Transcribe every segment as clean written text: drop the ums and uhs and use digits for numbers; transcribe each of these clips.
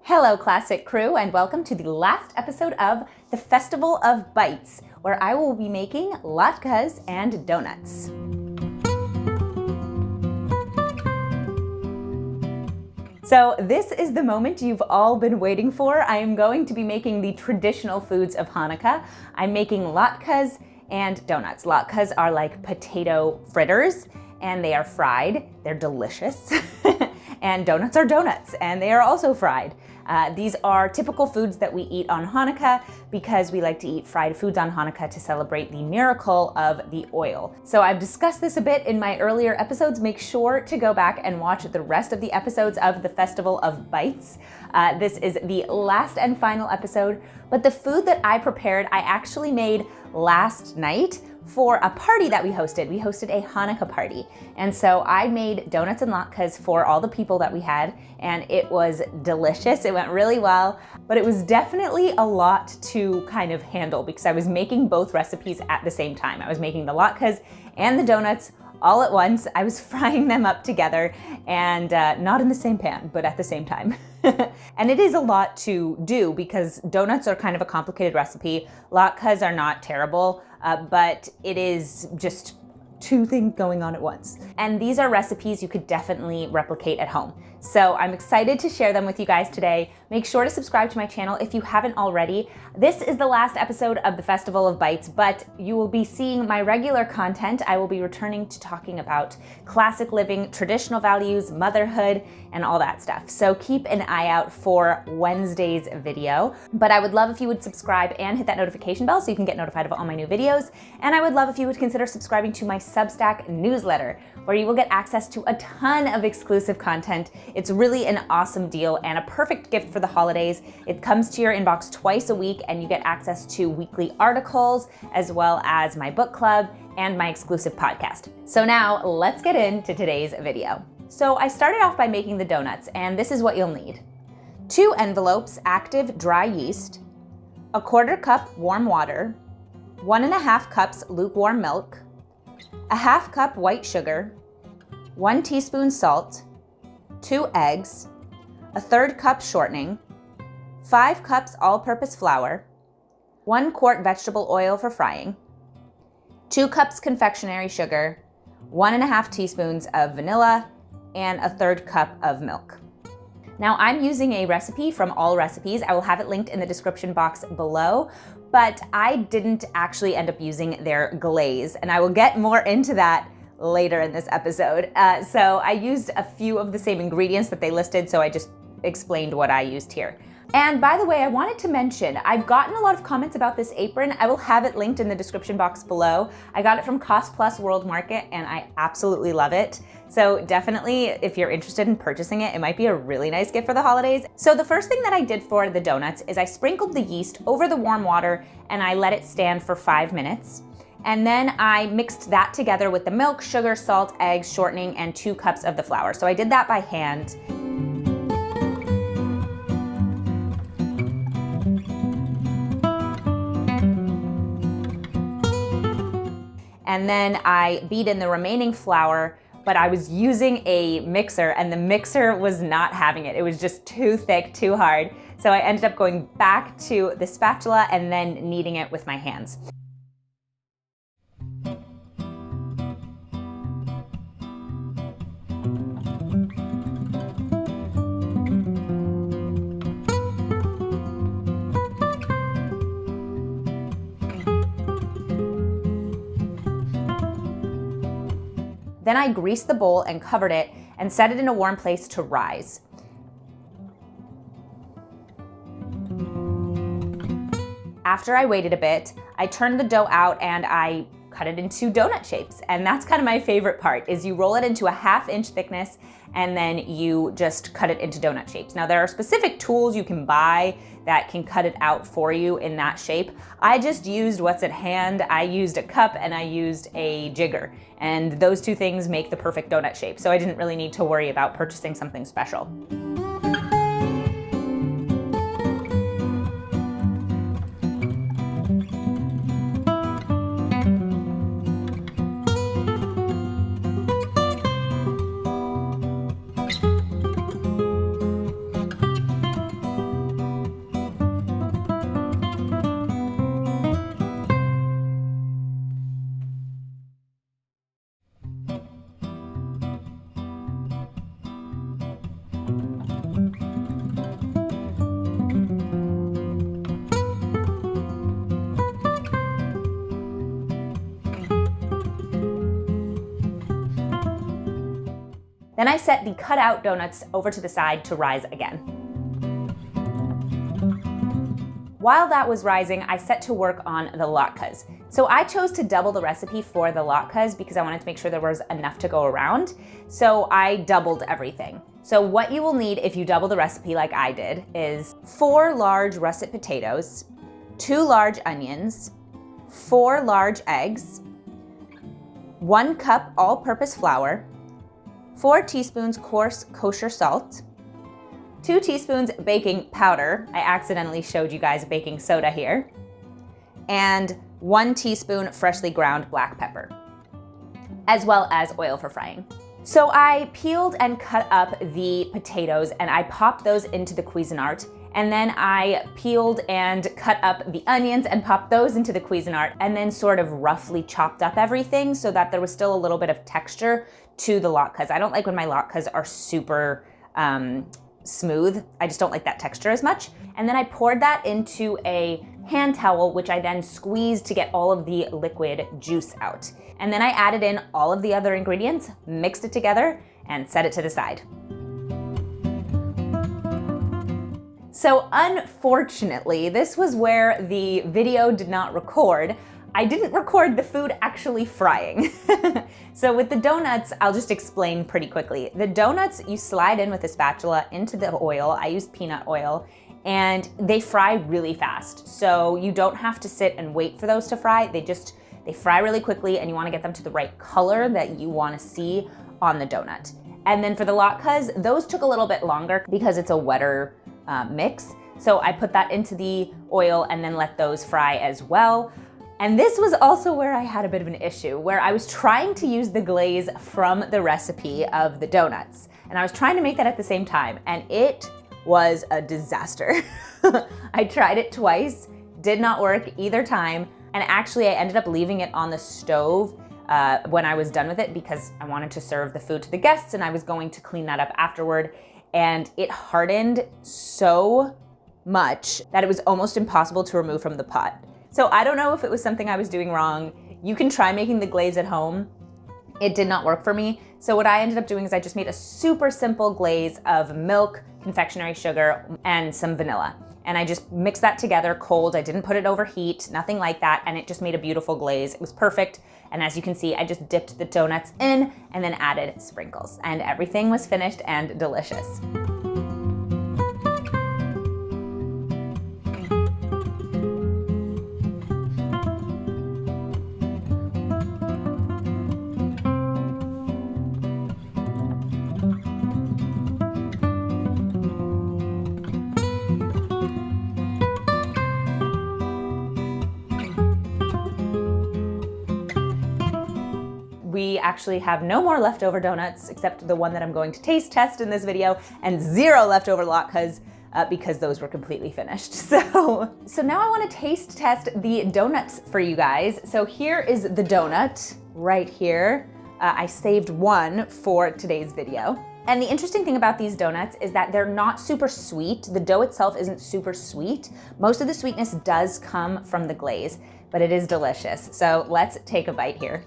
Hello, Classic Crew, and welcome to the last episode of the Festival of Bites, where I will be making latkes and donuts. So this is the moment you've all been waiting for. I am going to be making the traditional foods of Hanukkah. I'm making latkes and donuts. Latkes are like potato fritters, and they are fried. They're delicious. And donuts are donuts, and they are also fried. These are typical foods that we eat on Hanukkah because we like to eat fried foods on Hanukkah to celebrate the miracle of the oil. So I've discussed this a bit in my earlier episodes. Make sure to go back and watch the rest of the episodes of the Festival of Bites. This is the last and final episode, but the food that I prepared, I actually made last night for a party that we hosted. We hosted a Hanukkah party. And so I made donuts and latkes for all the people that we had, and it was delicious. It went really well, but it was definitely a lot to kind of handle because I was making both recipes at the same time. I was making the latkes and the donuts all at once. I was frying them up together and not in the same pan, but at the same time. And it is a lot to do because donuts are kind of a complicated recipe. Latkes are not terrible, but it is just two things going on at once. And these are recipes you could definitely replicate at home. So I'm excited to share them with you guys today. Make sure to subscribe to my channel if you haven't already. This is the last episode of the Festival of Bites, but you will be seeing my regular content. I will be returning to talking about classic living, traditional values, motherhood, and all that stuff. So keep an eye out for Wednesday's video. But I would love if you would subscribe and hit that notification bell so you can get notified of all my new videos. And I would love if you would consider subscribing to my Substack newsletter, where you will get access to a ton of exclusive content. It's really an awesome deal and a perfect gift for the holidays. It comes to your inbox twice a week and you get access to weekly articles as well as my book club and my exclusive podcast. So now let's get into today's video. So I started off by making the donuts, and this is what you'll need. 2 envelopes active dry yeast, a 1/4 cup warm water, 1.5 cups lukewarm milk, a 1/2 cup white sugar, 1 teaspoon salt, 2 eggs, a 1/3 cup shortening, 5 cups all-purpose flour, 1 quart vegetable oil for frying, 2 cups confectionery sugar, 1.5 teaspoons of vanilla, and a 1/3 cup of milk. Now I'm using a recipe from All Recipes. I will have it linked in the description box below, but I didn't actually end up using their glaze, and I will get more into that later in this episode. So I used a few of the same ingredients that they listed, so I just explained what I used here. And by the way, I wanted to mention, I've gotten a lot of comments about this apron. I will have it linked in the description box below. I got it from Cost Plus World Market and I absolutely love it. So definitely, if you're interested in purchasing it, it might be a really nice gift for the holidays. So the first thing that I did for the donuts is I sprinkled the yeast over the warm water and I let it stand for 5 minutes. And then I mixed that together with the milk, sugar, salt, eggs, shortening, and 2 cups of the flour. So I did that by hand. And then I beat in the remaining flour, but I was using a mixer and the mixer was not having it. It was just too thick, too hard. So I ended up going back to the spatula and then kneading it with my hands. Then I greased the bowl and covered it and set it in a warm place to rise. After I waited a bit, I turned the dough out and I cut it into donut shapes. And that's kind of my favorite part, is you roll it into a 1/2 inch thickness and then you just cut it into donut shapes. Now there are specific tools you can buy that can cut it out for you in that shape. I just used what's at hand. I used a cup and I used a jigger. And those two things make the perfect donut shape. So I didn't really need to worry about purchasing something special. Then I set the cut out donuts over to the side to rise again. While that was rising, I set to work on the latkes. So I chose to double the recipe for the latkes because I wanted to make sure there was enough to go around. So I doubled everything. So what you will need if you double the recipe like I did is 4 large russet potatoes, 2 large onions, 4 large eggs, 1 cup all-purpose flour, 4 teaspoons coarse kosher salt, 2 teaspoons baking powder. I accidentally showed you guys baking soda here. And 1 teaspoon freshly ground black pepper, as well as oil for frying. So I peeled and cut up the potatoes and I popped those into the Cuisinart. And then I peeled and cut up the onions and popped those into the Cuisinart, and then sort of roughly chopped up everything so that there was still a little bit of texture to the latkes. I don't like when my latkes are super smooth. I just don't like that texture as much. And then I poured that into a hand towel, which I then squeezed to get all of the liquid juice out. And then I added in all of the other ingredients, mixed it together, and set it to the side. So unfortunately, this was where the video did not record. I didn't record the food actually frying. So with the donuts, I'll just explain pretty quickly. The donuts, you slide in with a spatula into the oil. I used peanut oil, and they fry really fast. So you don't have to sit and wait for those to fry. They fry really quickly, and you wanna get them to the right color that you wanna see on the donut. And then for the latkes, those took a little bit longer because it's a wetter mix. So I put that into the oil and then let those fry as well. And this was also where I had a bit of an issue, where I was trying to use the glaze from the recipe of the donuts. And I was trying to make that at the same time, and it was a disaster. I tried it twice, did not work either time. And actually I ended up leaving it on the stove when I was done with it because I wanted to serve the food to the guests and I was going to clean that up afterward. And it hardened so much that it was almost impossible to remove from the pot. So I don't know if it was something I was doing wrong. You can try making the glaze at home. It did not work for me. So what I ended up doing is I just made a super simple glaze of milk, confectionery sugar, and some vanilla. And I just mixed that together cold. I didn't put it over heat, nothing like that. And it just made a beautiful glaze. It was perfect. And as you can see, I just dipped the donuts in and then added sprinkles. And everything was finished and delicious. We actually have no more leftover donuts except the one that I'm going to taste test in this video, and 0 leftover latkes because those were completely finished. So now I want to taste test the donuts for you guys. So here is the donut right here. I saved one for today's video. And the interesting thing about these donuts is that they're not super sweet. The dough itself isn't super sweet. Most of the sweetness does come from the glaze, but it is delicious. So let's take a bite here.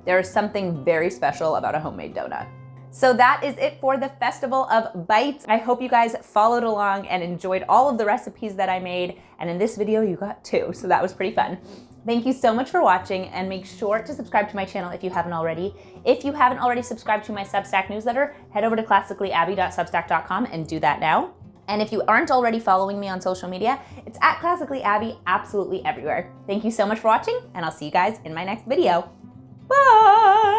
There is something very special about a homemade donut. So that is it for the Festival of Bites. I hope you guys followed along and enjoyed all of the recipes that I made. And in this video, you got 2, so that was pretty fun. Thank you so much for watching, and make sure to subscribe to my channel if you haven't already. If you haven't already subscribed to my Substack newsletter, head over to classicallyabby.substack.com and do that now. And if you aren't already following me on social media, it's at classicallyabby absolutely everywhere. Thank you so much for watching, and I'll see you guys in my next video. Bye!